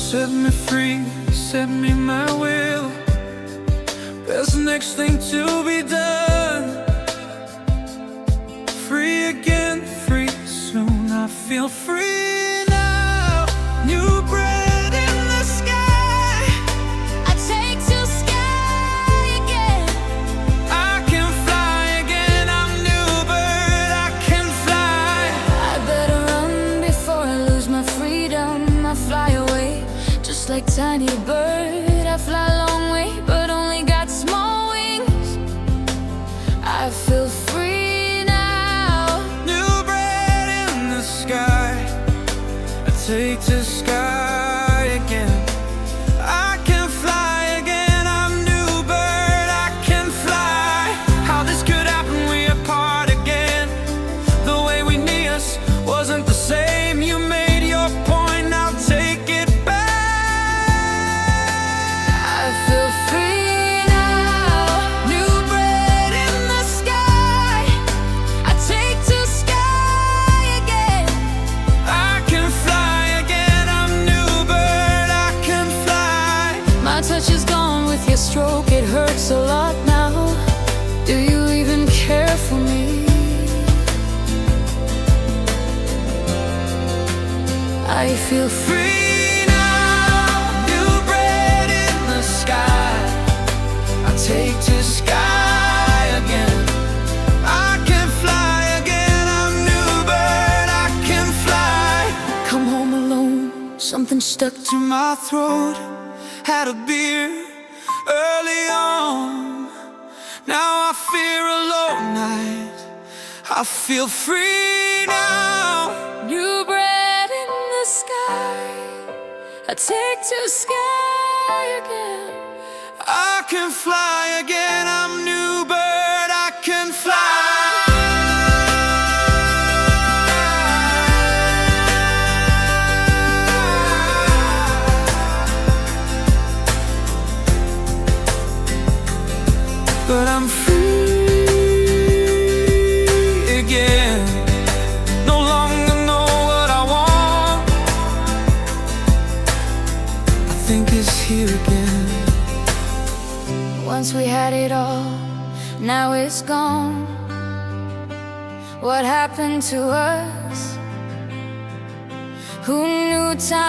Set me free, set me my will. There's the next thing to be done. Free again, free soon. I feel free now. New bread in the sky. I take to sky again. I can fly again. I'm new bird. I can fly. I better run before I lose my freedom. I fly away just like tiny bird. I fly a long way, but only got small wings. I feel free now. New bread in the sky. I take to sky again. I can fly again. I'm new bird. I can fly. How this could happen? We apart again. The way we knew us wasn't the same. You made your point. Now take it back. I feel free now. New bread in the sky. I take to sky again. I can fly again. I'm new bird. I can fly. My touch is gone with your stroke. It hurts a lot now. Do you even care for me? I feel free. Free now, new bread in the sky. I take to sky again. I can fly again. I'm new bird. I can fly. Come home alone, something stuck To my throat, had a beer early on. Now I fear a long night. I feel free now. new bread in the sky. I take to sky again. I can fly again. I'm new bird. I can fly. But I'm free again. No longer know what I want. I think it's here again. Once we had it all, now it's gone. What happened to us? Who knew time